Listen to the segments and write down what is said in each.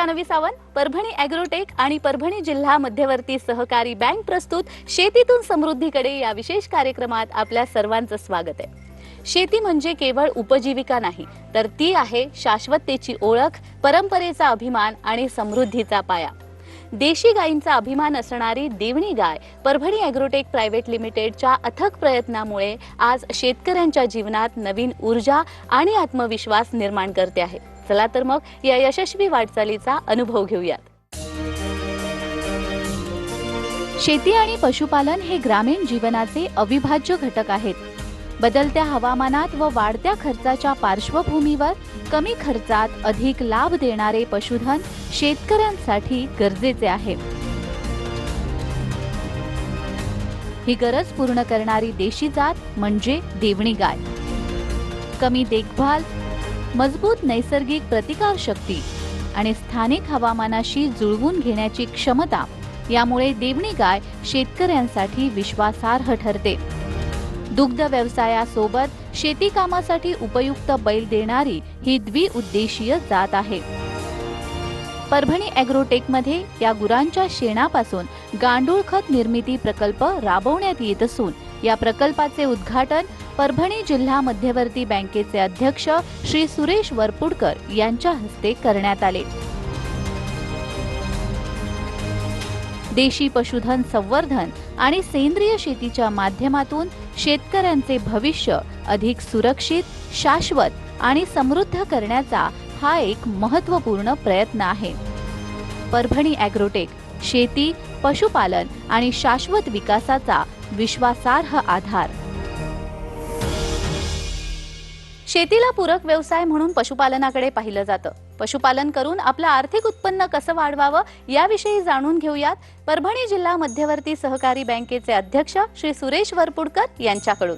Janhvi Sawant, Parbhani agrotech आणि परभणी जिल्हा मध्यवर्ती सहकारी बँक प्रस्तुत शेतीतून समृद्धीकडे या विशेष कार्यक्रमात आपल्या सर्वांचं स्वागत आहे। शेती म्हणजे केवळ उपजीविका नाही, तर ती आहे शाश्वततेची ओळख, परंपरेचा अभिमान आणि समृद्धीचा पाया। देशी गायींचा अभिमान असणारी देवणी गाय परभणी ॲग्रोटेक प्रायव्हेट लिमिटेडच्या अथक प्रयत्नामुळे आज शेतकऱ्यांच्या जीवनात नवीन ऊर्जा आणि आत्मविश्वास निर्माण करते आहे। चला तर मग या यशस्वी वाटचालीचा अनुभव घेऊयात। शेती आणि पशुपालन हे ग्रामीण जीवनाचे अविभाज्य घटक आहेत। बदलत्या हवामानात व वाढत्या खर्चाच्या पार्श्वभूमीवर कमी खर्चात अधिक लाभ देणारे पशुधन शेतकऱ्यांसाठी गरजेचे आहे। ही गरज पूर्ण करणारी देशी जात म्हणजे देवणी गाय। कमी देखभाल, मजबूत नैसर्गिक प्रतिकारशक्ती आणि स्थानिक हवामानाशी जुळवून घेण्याची क्षमता यामुळे देवणी गाय शेतकऱ्यांसाठी विश्वासार्ह ठरते। दुग्ध व्यवसायासोबत शेती कामासाठी उपयुक्त बैल देणारी ही द्विउद्देशीय जात आहे। परभणी ॲग्रोटेकमध्ये या गुरांच्या शेणापासून गांडूळ खत निर्मिती प्रकल्प राबवण्यात येत असून या प्रकल्पाचे उद्घाटन परभणी जिल्हा मध्यवर्ती बँकेचे अध्यक्ष श्री सुरेश वरपुडकर यांच्या हस्ते करण्यात आले। देशी पशुधन संवर्धन आणि सेंद्रिय शेतीच्या माध्यमातून शेतकऱ्यांचे भविष्य अधिक सुरक्षित, शाश्वत आणि समृद्ध करण्याचा हा एक महत्त्वपूर्ण प्रयत्न आहे। परभणी ॲग्रोटेक शेती, पशुपालन आणि शाश्वत विकासाचा विश्वासार्ह आधार। शेतीला पूरक व्यवसाय म्हणून पशुपालनाकडे पाहिलं जातं। पशुपालन करून आपलं आर्थिक उत्पन्न कसं वाढवावं याविषयी जाणून घेऊयात परभणी जिल्हा मध्यवर्ती सहकारी बँकेचे अध्यक्ष श्री सुरेश वरपुडकर यांच्याकडून।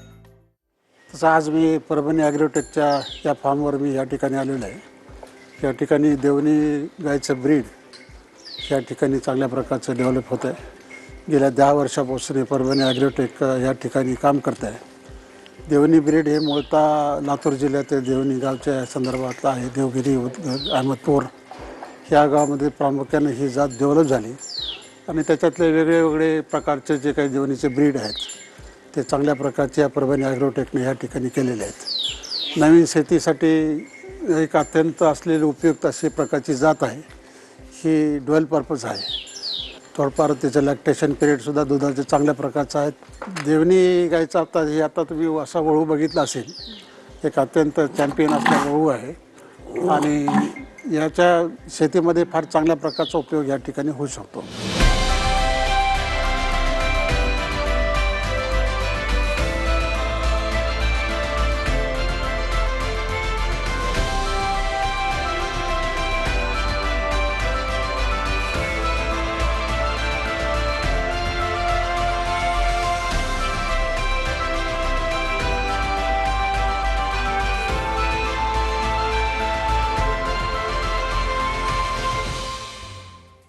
तसं आज मी परभणी ॲग्रोटेकच्या या फार्मवर मी या ठिकाणी आलेलो आहे। या ठिकाणी देवणी गायचं ब्रीड या ठिकाणी चांगल्या प्रकारचं डेव्हलप होत आहे। गेल्या 10 वर्षापासून परभणी ॲग्रोटेक या ठिकाणी काम करत आहे। देवणी ब्रीड हे मूळतः लातूर जिल्ह्यातील देवणी गावच्या संदर्भात आहे। देवगिरी, अहमदपूर या गावामध्ये प्रामुख्याने ही जात डेव्हलप झाली आणि त्याच्यातले वेगळे प्रकारचे जे काही देवणीचे ब्रीड आहेत ते चांगल्या प्रकारचे या परभणी ॲग्रोटेकने या ठिकाणी केलेले आहेत। नवीन शेतीसाठी एक अत्यंत असलेली उपयुक्त अशी प्रकारची जात आहे। ही ड्युअल पर्पज आहे। थोडंफार त्याचं लॅक्टेशन पिरियडसुद्धा दुधाचे चांगल्या प्रकारचं आहे। देवणी गायचा आता तुम्ही असा वळू बघितला असेल, एक अत्यंत चॅम्पियन असलेला वळू आहे आणि याच्या शेतीमध्ये फार चांगल्या प्रकारचा उपयोग या ठिकाणी होऊ शकतो।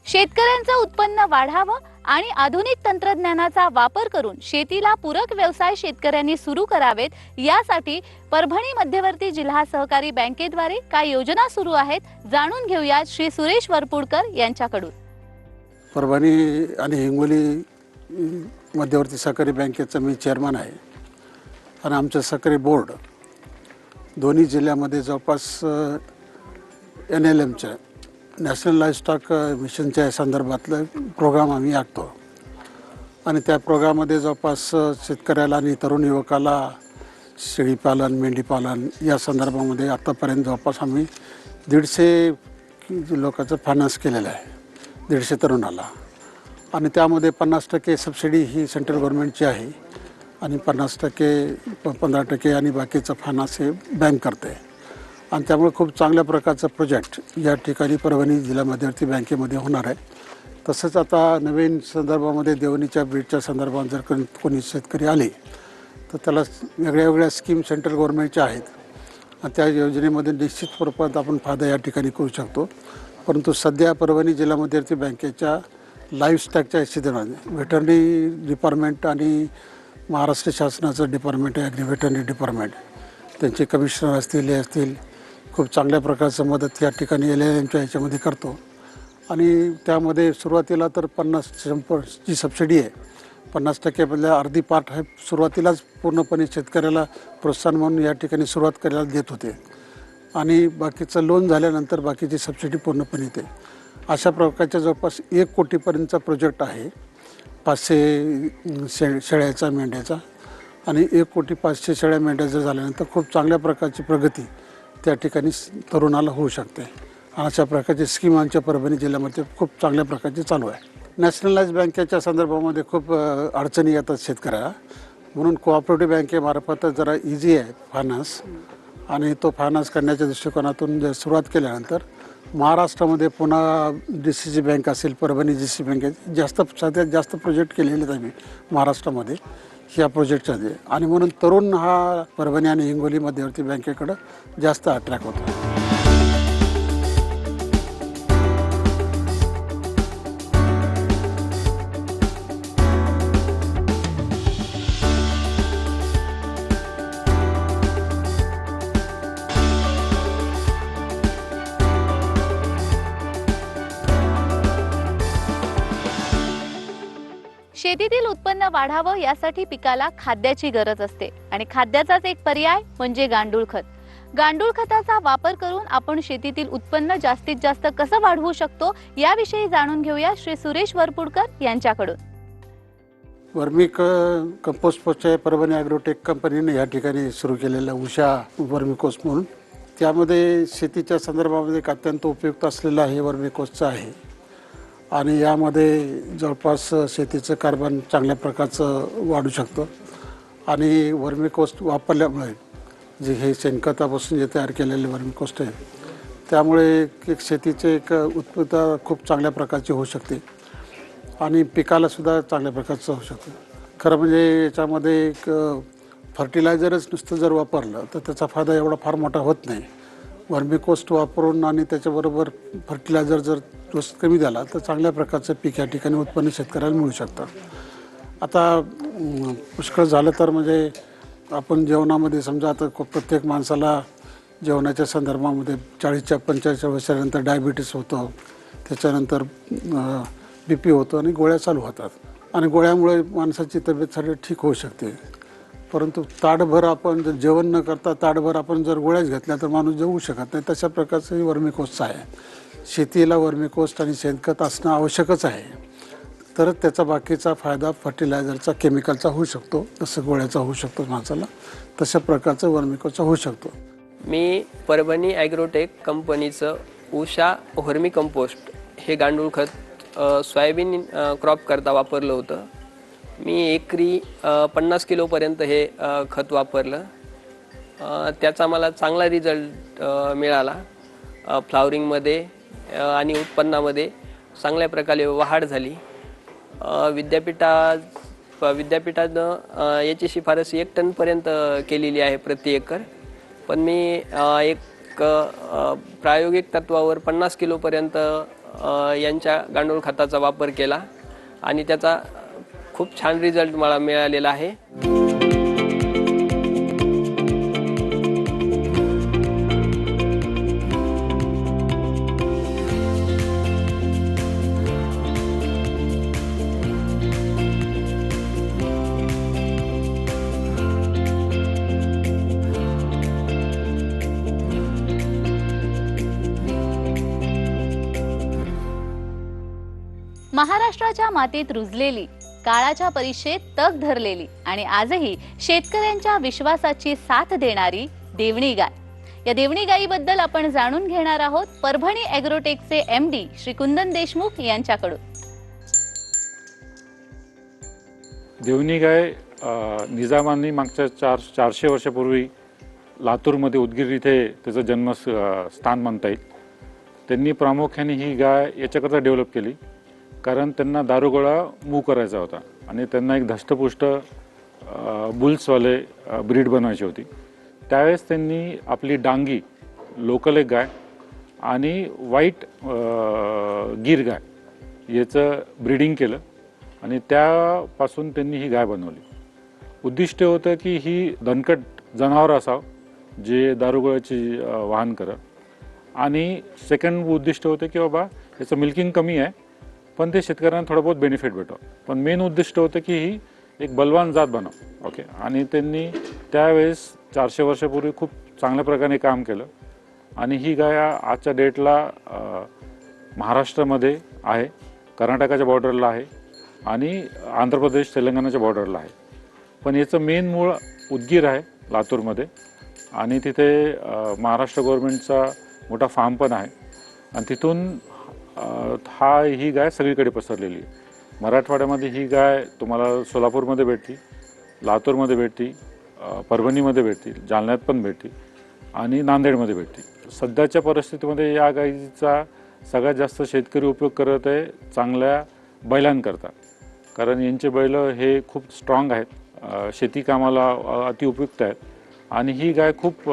शेतकऱ्यांचं उत्पन्न वाढावं आणि आधुनिक तंत्रज्ञानाचा वापर करून शेतीला पूरक व्यवसाय शेतकऱ्यांनी सुरू करावेत, यासाठी परभणी मध्यवर्ती जिल्हा सहकारी बँकेद्वारे काय योजना सुरू आहेत जाणून घेऊया श्री सुरेश वरपुडकर यांच्याकडून। परभणी आणि हिंगोली मध्यवर्ती सहकारी बँकेचा मी चेअरमन आहे आणि आमचं सहकारी बोर्ड दोन्ही जिल्ह्यामध्ये जवळपास NLMच्या नॅशनल लाईव्हस्टॉक मिशनच्या संदर्भातलं प्रोग्राम आम्ही आखतो आणि त्या प्रोग्राममध्ये जवळपास शेतकऱ्याला आणि तरुण युवकाला शेळीपालन, मेंढीपालन या संदर्भामध्ये आतापर्यंत जवळपास आम्ही 150 लोकांचं फायनान्स केलेलं आहे, 150 तरुणाला। आणि त्यामध्ये 50% सबसिडी ही सेंट्रल गव्हर्नमेंटची आहे आणि 50% 15% आणि बाकीचं फायनान्स हे बँक करते आणि त्यामुळे खूप चांगल्या प्रकारचा प्रोजेक्ट या ठिकाणी परभणी जिल्हा मध्यवर्ती बँकेमध्ये होणार आहे। तसंच आता नवीन संदर्भामध्ये देवणीच्या ब्रीडच्या संदर्भात जर कोणी शेतकरी आले तर त्याला वेगळ्या स्कीम सेंट्रल गव्हर्नमेंटच्या आहेत आणि त्या योजनेमध्ये निश्चित स्वरूपात आपण फायदा या ठिकाणी करू शकतो। परंतु सध्या परभणी जिल्हा मध्यवर्ती बँकेच्या लाईव्हस्टॉकच्या हिस्सेमध्ये व्हेटरनरी डिपार्टमेंट आणि महाराष्ट्र शासनाचं डिपार्टमेंट आहे, ॲग्री डिपार्टमेंट, त्यांचे कमिशनर असतील, हे असतील, खूप चांगल्या प्रकारचं मदत या ठिकाणी LLMच्या ह्याच्यामध्ये करतो आणि त्यामध्ये सुरुवातीला तर 50 जी सबसिडी आहे 50% अर्धी पार्ट आहे सुरुवातीलाच पूर्णपणे शेतकऱ्याला प्रोत्साहन म्हणून या ठिकाणी सुरुवात करायला देत होते आणि बाकीचं लोन झाल्यानंतर बाकीची सबसिडी पूर्णपणे येते. अशा प्रकारच्या जवळपास 1 कोटीपर्यंतचा प्रोजेक्ट आहे 500 शेळ्याचा मेंढ्याचा आणि 1,500,000 शेळ्या मेंढ्या जर झाल्यानंतर खूप चांगल्या प्रकारची प्रगती त्या ठिकाणी तरुणाला होऊ शकते. अशा प्रकारची स्कीम आमच्या परभणी जिल्ह्यामध्ये खूप चांगल्या प्रकारची चालू आहे. नॅशनलाइज बँकेच्या संदर्भामध्ये खूप अडचणी येतात शेतकऱ्याला, म्हणून कोऑपरेटिव्ह बँकेमार्फत जरा इझी आहे फायनान्स आणि तो फायनान्स करण्याच्या दृष्टिकोनातून जर सुरुवात केल्यानंतर महाराष्ट्रामध्ये पुन्हा DCC बँक असेल, परभणी DCC बँकेत सध्यात जास्त प्रोजेक्ट केलेले आहेत आम्ही महाराष्ट्रामध्ये ह्या प्रोजेक्टमध्ये आणि म्हणून तरुण हा परभणी आणि हिंगोली मध्यवर्ती बँकेकडं जास्त अट्रॅक्ट होतो. शेतीतील उत्पन्न वाढावं यासाठी पिकाला खाद्याची गरज असते आणि खाद्याचाच एक पर्याय म्हणजे गांडूळ खत. गांडूळ खताचा वापर करून आपण शेतीतील उत्पन्न जास्तीत जास्त कसं वाढवू शकतो याविषयी जाणून घेऊया श्री सुरेश वरपुडकर यांच्याकडून. वर्मी कंपोस्ट परभणी ॲग्रोटेक कंपनीने या ठिकाणी सुरू केलेलं उषा वर्मिकोस्ट म्हणून, त्यामध्ये शेतीच्या संदर्भामध्ये एक अत्यंत उपयुक्त असलेलं हे वर्मिकोस्टचं आहे आणि यामध्ये जवळपास शेतीचं कार्बन चांगल्या प्रकारचं वाढू शकतं आणि वर्मिकोस्ट वापरल्यामुळे जे हे शेणखतापासून जे तयार केलेले वर्मिकोस्ट आहे त्यामुळे एक शेतीचे एक उत्पादकता खूप चांगल्या प्रकारची होऊ शकते आणि पिकालासुद्धा चांगल्या प्रकारचं होऊ शकतं. खरं म्हणजे याच्यामध्ये एक फर्टिलायझरच नुसतं जर वापरलं तर त्याचा फायदा एवढा फार मोठा होत नाही. वर्मिकोस्ट वापरून आणि त्याच्याबरोबर फर्टिलायझर जर डोस कमी झाला तर चांगल्या प्रकारचं पीक या ठिकाणी उत्पन्न शेतकऱ्याला मिळू शकतं. आता पुष्कळ झालं तर म्हणजे आपण जेवणामध्ये समजा आता प्रत्येक माणसाला जेवणाच्या संदर्भामध्ये 40च्या 45 वर्षानंतर डायबिटीस होतं, त्याच्यानंतर BP होतं आणि गोळ्या चालू होतात आणि गोळ्यामुळे माणसाची तब्येत सारी ठीक होऊ शकते. परंतु ताटभर आपण जर जेवण न करता ताटभर आपण जर गोळ्याच घेतल्या तर माणूस जगू शकत नाही. तशा प्रकारचं वर्मिकोस्ट आहे. शेतीला वर्मिकोस्ट आणि शेणखत असणं आवश्यकच आहे, तरच त्याचा बाकीचा फायदा फर्टिलायझरचा केमिकलचा होऊ शकतो. जसं गोळ्याचा होऊ शकतो माणसाला, तशा प्रकारचं वर्मिकोस्टचा होऊ शकतो. मी परभणी ॲग्रोटेक कंपनीचं उषा वर्मी कंपोस्ट हे गांडूळ खत सोयाबीन क्रॉप करता वापरलं होतं. मी एकरी 50 किलोपर्यंत हे खत वापरलं. त्याचा मला चांगला रिझल्ट मिळाला. फ्लावरिंगमध्ये आणि उत्पन्नामध्ये चांगल्या प्रकारे वाढ झाली. विद्यापीठानं याची शिफारस 1 टनपर्यंत केलेली आहे प्रति एकर, पण मी एक प्रायोगिक तत्वावर 50 किलोपर्यंत यांच्या गांडूळ खताचा वापर केला आणि त्याचा खूप छान रिझल्ट मला मिळालेला आहे. महाराष्ट्राच्या मातीत रुजलेली, काळाच्या परीक्षेत तग धरलेली आणि आजही शेतकऱ्यांच्या विश्वासाची साथ देणारी देवणी गाय. या देवणी गायीबद्दल आपण जाणून घेणार आहोत परभणी ॲग्रोटेकचे MD श्री कुंदन देशमुख यांच्याकडून. देवणी गाय निजामांनी मागच्या 400 वर्षापूर्वी लातूरमध्ये उदगीर इथे त्याचं जन्मस्थान म्हणता येईल. त्यांनी प्रामुख्याने ही गाय याच्याकरता डेव्हलप केली कारण त्यांना दारुगोळा मूव करायचा होता आणि त्यांना एक धष्टपुष्ट बुल्सवाले ब्रीड बनवायची होती. त्यावेळेस त्यांनी आपली डांगी लोकल एक गाय आणि व्हाईट गीर गाय याचं ब्रीडिंग केलं आणि त्यापासून त्यांनी ही गाय बनवली. उद्दिष्ट होतं की ही दणकट जनावर असावं जे दारुगोळ्याची वाहन करत आणि सेकंड उद्दिष्ट होतं की बाबा याचं मिल्किंग कमी आहे, पण ते शेतकऱ्यांना थोडं बहुत बेनिफिट भेटो. पण मेन उद्दिष्ट होतं की ही एक बलवान जात बनव. ओके. आणि त्यांनी त्यावेळेस 400 वर्षापूर्वी खूप चांगल्या प्रकारे काम केलं. आणि ही गाय आजच्या डेटला महाराष्ट्रामध्ये आहे, कर्नाटकाच्या बॉर्डरला आहे आणि आंध्र प्रदेश तेलंगणाच्या बॉर्डरला आहे. पण याचं मेन मूळ उदगीर आहे लातूरमध्ये, आणि तिथे महाराष्ट्र गव्हर्नमेंटचा मोठा फार्म पण आहे. आणि तिथून ही गाय सगळीकडे पसरलेली आहे. मराठवाड्यामध्ये ही गाय तुम्हाला सोलापूरमध्ये भेटते, लातूरमध्ये भेटते, परभणीमध्ये भेटते, जालन्यात पण भेटते आणि नांदेडमध्ये भेटते. सध्याच्या परिस्थितीमध्ये या गायीचा सगळ्यात जास्त शेतकरी उपयोग करत आहे चांगल्या बैलांकरता, कारण यांचे बैल हे खूप स्ट्रॉंग आहेत, शेती कामाला अतिउपयुक्त आहेत आणि ही गाय खूप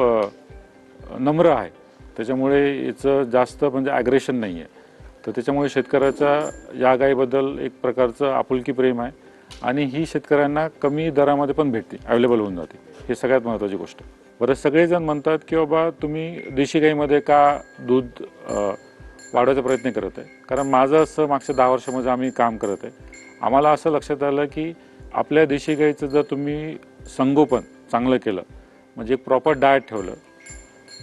नम्र आहे. त्याच्यामुळे याचं जास्त म्हणजे ॲग्रेशन नाही आहे. तर त्याच्यामुळे शेतकऱ्याचा या गायीबद्दल एक प्रकारचं आपुलकी प्रेम आहे आणि ही शेतकऱ्यांना कमी दरामध्ये पण भेटते, अवेलेबल होऊन जाते. हे सगळ्यात महत्त्वाची गोष्ट. बरं, सगळेजण म्हणतात की बाबा तुम्ही देशी गाईमध्ये का दूध वाढवायचा प्रयत्न करत आहे. कारण माझं असं मागच्या 10 वर्षामध्ये आम्ही काम करत आहे. आम्हाला असं लक्षात आलं की आपल्या देशी गाईचं जर तुम्ही संगोपन चांगलं केलं, म्हणजे एक प्रॉपर डाएट ठेवलं,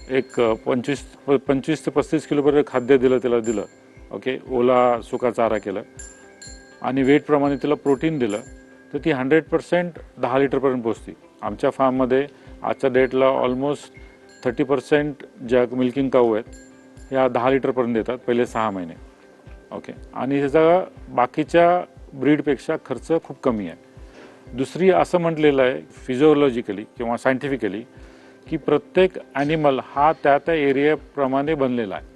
एक 25 ते 35 किलोपर्यंत खाद्य दिलं, ओके, ओला सुका चारा केलं आणि वेटप्रमाणे तिला प्रोटीन दिलं, तर ती 100% 10 लिटरपर्यंत पोहोचते. आमच्या फार्ममध्ये आजच्या डेटला ऑलमोस्ट 30% ज्या मिल्किंग काऊ आहेत ह्या 10 लिटरपर्यंत देतात पहिले 6 महिने. ओके. आणि ह्याचा बाकीच्या ब्रीडपेक्षा खर्च खूप कमी आहे. दुसरी असं म्हटलेलं आहे फिजिओलॉजिकली किंवा सायंटिफिकली की प्रत्येक ॲनिमल हा त्या त्या एरियाप्रमाणे बनलेला आहे.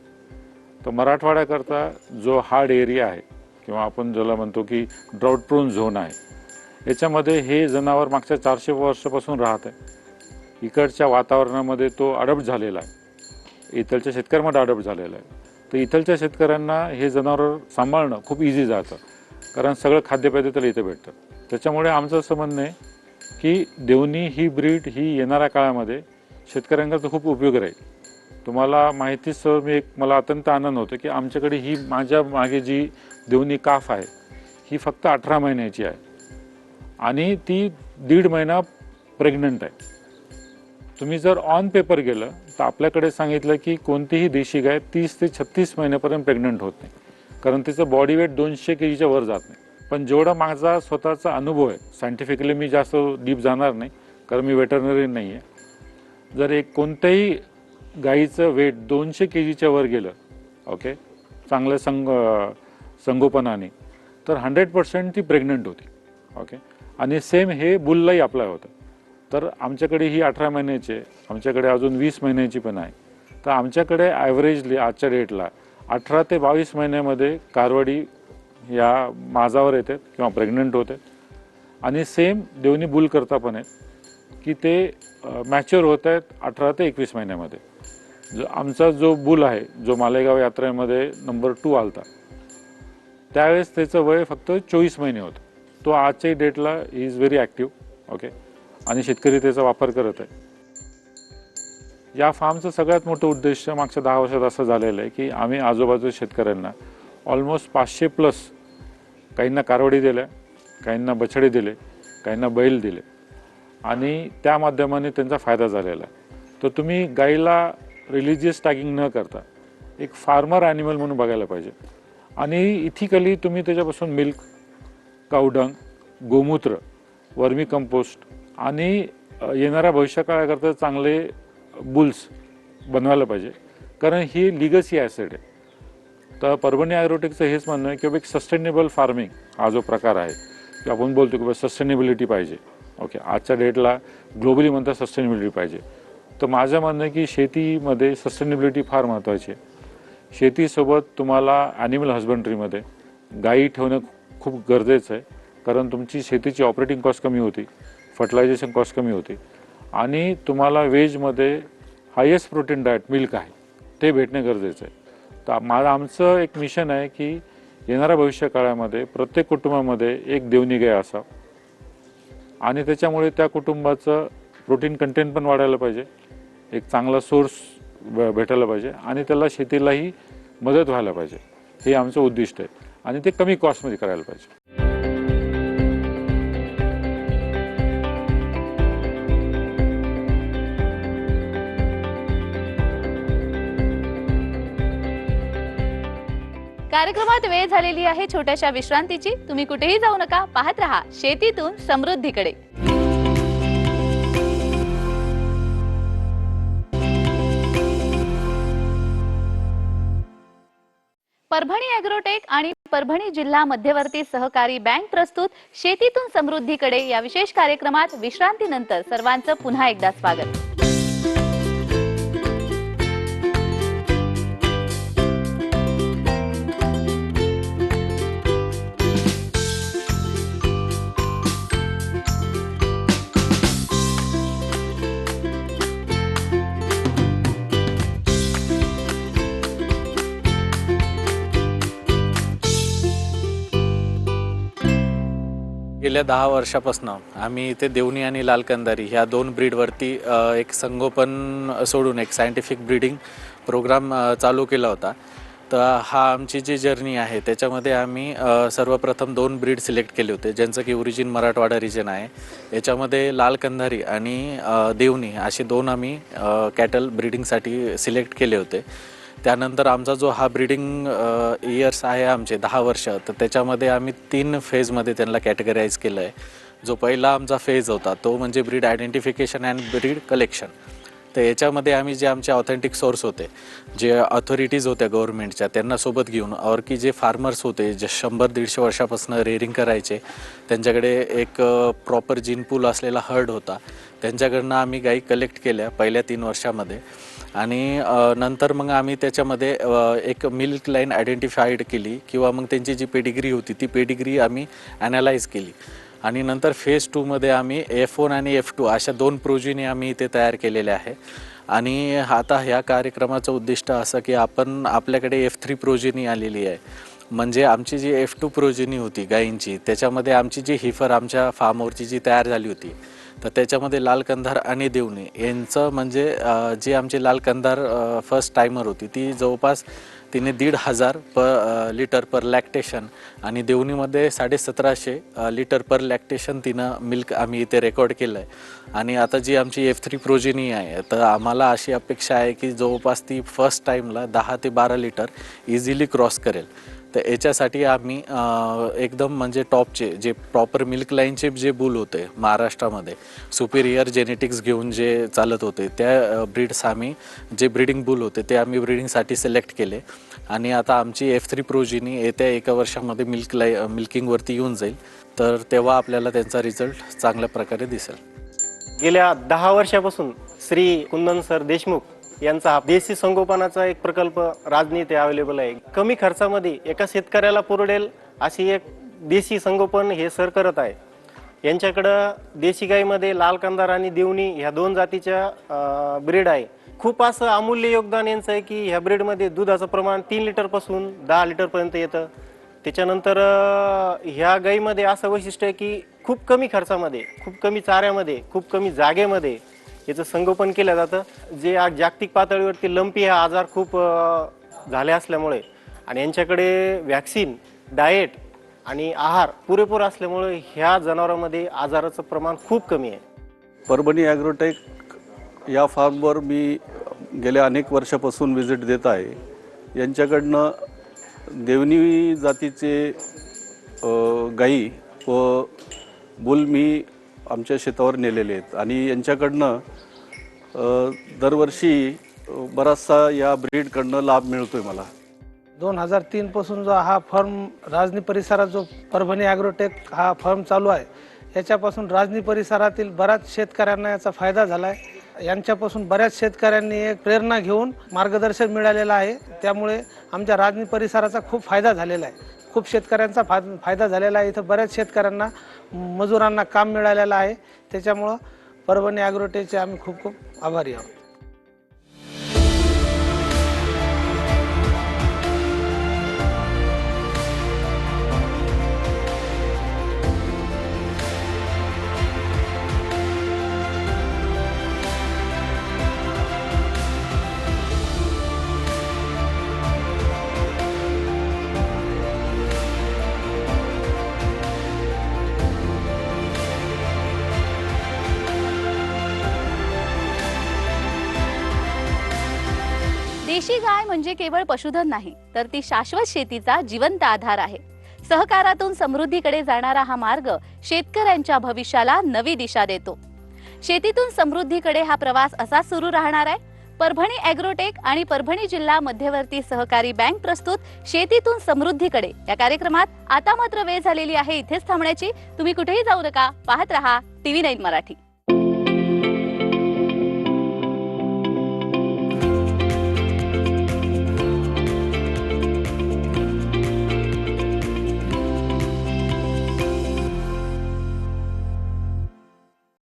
तर मराठवाड्याकरता जो हार्ड एरिया आहे किंवा आपण ज्याला म्हणतो की ड्राउट प्रोन झोन आहे, याच्यामध्ये हे जनावर मागच्या 400 वर्षापासून राहत आहे. इकडच्या वातावरणामध्ये तो अडप्ट झालेला आहे, इथलच्या शेतकऱ्यांमध्ये अडप्ट झालेला आहे. तर इथलच्या शेतकऱ्यांना हे जनावर सांभाळणं खूप इझी जातं, कारण सगळं खाद्यपेय त्याला इथे भेटतं. त्याच्यामुळे आमचं असं म्हणणं आहे की देवणी ही ब्रीड ही येणाऱ्या काळामध्ये शेतकऱ्यांकरता खूप उपयोगी राहील. तुम्हाला माहितीच मला अत्यंत आनंद होतो की आमच्याकडे ही माझ्या मागे जी देवणी काफ आहे ही फक्त 18 महिन्याची आहे आणि ती 1.5 महिना प्रेग्नंट आहे. तुम्ही जर ऑन पेपर गेलं तर आपल्याकडे सांगितलं की कोणतीही देशी गाय 30 ते 36 महिन्यापर्यंत प्रेग्नंट होत नाही, कारण तिचं बॉडी वेट 200 kgच्या वर जात नाही. पण जेवढा माझा स्वतःचा अनुभव आहे, सायंटिफिकली मी जास्त डीप जाणार नाही कारण मी वेटरनरी नाही आहे. जर एक कोणत्याही गाईचं वेट 200 kgच्या वर गेलं, ओके, चांगल्या संगोपनाने, तर 100% ती प्रेग्नंट होती. ओके. आणि सेम हे बुललाही अप्लाय होतं. तर आमच्याकडे ही 18 महिन्याची, आमच्याकडे अजून 20 महिन्याची पण आहे. तर आमच्याकडे ॲव्हरेजली आजच्या डेटला 18 ते 22 महिन्यामध्ये कारवडी या माझावर येते किंवा प्रेग्नंट होते. आणि सेम देवणी बुल करता पण आहेत की ते मॅच्युअर होत आहेत 18 ते 21 महिन्यामध्ये. आमचा जो बुल आहे, जो मालेगाव यात्रेमध्ये नंबर 2 आलता, त्यावेळेस त्याचं वय फक्त 24 महिने होतं. तो आजच्या डेटला इज व्हेरी ॲक्टिव्ह. ओके. आणि शेतकरी त्याचा वापर करत आहे. या फार्मचं सगळ्यात मोठं उद्देश मागच्या 10 वर्षात असं झालेलं आहे की आम्ही आजूबाजूच्या शेतकऱ्यांना ऑलमोस्ट 500+ काहींना कारवडी दिल्या, काहींना बछडे दिले, काहींना बैल दिले आणि त्या माध्यमाने त्यांचा फायदा झालेला आहे. तर तुम्ही गाईला रिलिजियस टॅगिंग न करता एक फार्मर ॲनिमल म्हणून बघायला पाहिजे. आणि इथिकली तुम्ही त्याच्यापासून मिल्क, कावडंग, गोमूत्र, वर्मी कंपोस्ट आणि येणाऱ्या भविष्यकाळाकरता चांगले बुल्स बनवायला पाहिजे, कारण ही लिगसी ॲसेट आहे. तर परभणी ॲग्रोटेकचं हेच म्हणणं आहे की एक सस्टेनेबल फार्मिंग हा जो प्रकार आहे की आपण बोलतो की सस्टेनेबिलिटी पाहिजे. ओके. आजच्या डेटला ग्लोबली म्हणतात सस्टेनेबिलिटी पाहिजे. तर माझं म्हणणं आहे की शेतीमध्ये सस्टेनेबिलिटी फार महत्त्वाची आहे. शेतीसोबत तुम्हाला ॲनिमल हजबंड्रीमध्ये गायी ठेवणं खूप गरजेचं आहे, कारण तुमची शेतीची ऑपरेटिंग कॉस्ट कमी होती, फर्टिलायझेशन कॉस्ट कमी होती आणि तुम्हाला व्हेजमध्ये हायेस्ट प्रोटीन डाएट मिल्क आहे ते भेटणं गरजेचं आहे. तर आमचं एक मिशन आहे की येणाऱ्या भविष्य काळामध्ये प्रत्येक कुटुंबामध्ये एक देवणी गाय असावं आणि त्याच्यामुळे त्या कुटुंबाचं प्रोटीन कंटेंट पण वाढायला पाहिजे, एक चांगला सोर्स भेटायला पाहिजे आणि त्याला शेतीलाही मदत व्हायला पाहिजे. हे आमचं उद्दिष्ट आहे आणि ते कमी कॉस्टमध्ये करायला पाहिजे. कार्यक्रमात वेळ झालेली आहे छोट्याशा विश्रांतीची. तुम्ही कुठेही जाऊ नका, पाहत रहा शेतीतून समृद्धीकडे. परभणी ॲग्रोटेक आणि परभणी जिल्हा मध्यवर्ती सहकारी बँक प्रस्तुत शेतीतून समृद्धीकडे या विशेष कार्यक्रमात विश्रांतीनंतर सर्वांचं पुन्हा एकदा स्वागत. गेल्या 10 वर्षापासून आम्ही इथे देवणी आणि लाल कंदारी ह्या 2 ब्रीडवरती एक संगोपन सोडून एक सायंटिफिक ब्रीडिंग प्रोग्राम चालू केला होता. तर हा आमची जी जर्नी आहे त्याच्यामध्ये आम्ही सर्वप्रथम 2 ब्रीड सिलेक्ट केले होते, ज्यांचं की ओरिजिन मराठवाडा रिजन आहे. याच्यामध्ये लाल कंधारी आणि देवणी असे 2 आम्ही कॅटल ब्रीडिंगसाठी सिलेक्ट केले होते. त्यानंतर आमचा जो हा ब्रीडिंग इयर्स आहे आमचे 10 वर्ष, तर त्याच्यामध्ये आम्ही 3 फेजमध्ये त्यांना कॅटेगराईज केलं आहे. जो पहिला आमचा फेज होता तो म्हणजे breed identification and breed collection. तर याच्यामध्ये आम्ही जे आमचे ऑथेंटिक सोर्स होते, जे अथॉरिटीज होत्या गव्हर्नमेंटच्या, त्यांना सोबत घेऊन और की जे फार्मर्स होते जे 100-150 वर्षापासून रेअरिंग करायचे, त्यांच्याकडे एक प्रॉपर जीन पूल असलेला हर्ड होता, त्यांच्याकडनं आम्ही गाई कलेक्ट केल्या पहिल्या 3 वर्षामध्ये. आणि नंतर मग आम्ही त्याच्यामध्ये एक मिल्क लाईन आयडेंटिफाईड केली किंवा मग त्यांची जी पेडिग्री होती ती पेडिग्री आम्ही ॲनालाइज केली. आणि नंतर फेज 2मध्ये आम्ही F1 आणि F2 अशा 2 प्रोजिनी आम्ही इथे तयार केलेल्या आहे. आणि आता ह्या कार्यक्रमाचं उद्दिष्ट असं की आपण आपल्याकडे F3 प्रोजिनी आलेली आहे. म्हणजे आमची जी F2 प्रोजिनी होती गायींची, त्याच्यामध्ये आमची जी हिफर आमच्या फार्मवरची जी तयार झाली होती, तर त्याच्यामध्ये लाल कंधार आणि देवणी यांचं म्हणजे जी आमची लाल कंधार फर्स्ट टायमर होती ती जवळपास तिने 1,500 लिटर पर लॅक्टेशन आणि देवणीमध्ये 1750 लिटर पर लॅक्टेशन तिनं मिल्क आम्ही इथे रेकॉर्ड केलं आहे. आणि आता जी आमची F3 प्रोजिनी आहे, तर आम्हाला अशी अपेक्षा आहे की जवळपास ती फर्स्ट टाईमला 10 ते 12 लिटर इझिली क्रॉस करेल. तर याच्यासाठी आम्ही एकदम म्हणजे टॉपचे जे प्रॉपर मिल्क लाईनचे जे बुल होते महाराष्ट्रामध्ये सुपिरियर जेनेटिक्स घेऊन जे चालत होते, त्या ब्रीड्स आम्ही जे ब्रीडिंग बुल होते ते आम्ही ब्रीडिंगसाठी सिलेक्ट केले. आणि आता आमची F3 प्रोजिनी येत्या 1 वर्षामध्ये मिल्किंगवरती येऊन जाईल, तर तेव्हा आपल्याला त्यांचा रिझल्ट चांगल्या प्रकारे दिसेल. गेल्या 10 वर्षापासून श्री कुंदन सर देशमुख यांचा हा देशी संगोपनाचा एक प्रकल्प राजनीती अवेलेबल आहे. कमी खर्चामध्ये एका शेतकऱ्याला पुरडेल अशी एक देशी संगोपन हे सर करत आहे. यांच्याकडं देशी गाईमध्ये लाल कंधार आणि देवणी ह्या 2 जातीच्या ब्रीड आहे. खूप असं अमूल्य योगदान यांचं आहे की ह्या ब्रीडमध्ये दुधाचं प्रमाण 3 लिटरपासून 10 लिटरपर्यंत येतं. त्याच्यानंतर ह्या गाईमध्ये असं वैशिष्ट्य आहे की खूप कमी खर्चामध्ये, खूप कमी चाऱ्यामध्ये, खूप कमी जागेमध्ये याचं संगोपन केलं जातं. जे आज जागतिक पातळीवरती लंपी हा आजार खूप झाले असल्यामुळे आणि यांच्याकडे वॅक्सिन, डाएट आणि आहार पुरेपूर असल्यामुळे ह्या जनावरांमध्ये आजाराचं प्रमाण खूप कमी आहे. परभणी ॲग्रोटेक या फार्मवर मी गेल्या अनेक वर्षापासून व्हिजिट देत आहे. यांच्याकडनं देवणी जातीचे गाई व बुल मी आमच्या शेतावर नेलेले आहेत आणि यांच्याकडनं दरवर्षी बराचसा या ब्रीडकडनं लाभ मिळतोय मला. 2003 पासून जो हा फर्म राजनी परिसरात जो परभणी ॲग्रोटेक हा फर्म चालू आहे, याच्यापासून राजनी परिसरातील बऱ्याच शेतकऱ्यांना याचा फायदा झाला आहे. यांच्यापासून बऱ्याच शेतकऱ्यांनी एक प्रेरणा घेऊन मार्गदर्शन मिळालेलं आहे. त्यामुळे आमच्या राजनी परिसराचा खूप फायदा झालेला आहे. खूप शेतकऱ्यांचा फायदा झालेला आहे. इथं बऱ्याच शेतकऱ्यांना मजुरांना काम मिळालेलं आहे. त्याच्यामुळं परभणी ॲग्रोटेकचे आम्ही खूप खूप आभारी आहोत. देशी गाय म्हणजे केवळ पशुधन नाही, तर ती शाश्वत शेतीचा जिवंत आधार आहे. सहकारातून समृद्धीकडे जाणारा हा मार्ग शेतकऱ्यांच्या भविष्याला नवी दिशा देतो. शेतीतून समृद्धीकडे हा प्रवास असा सुरू राहणार आहे. परभणी ॲग्रोटेक आणि परभणी जिल्हा मध्यवर्ती सहकारी बँक प्रस्तुत शेतीतून समृद्धीकडे या कार्यक्रमात आता मात्र वेळ झालेली आहे इथेच थांबण्याची. तुम्ही कुठेही जाऊ नका, पाहत रहा TV9 मराठी.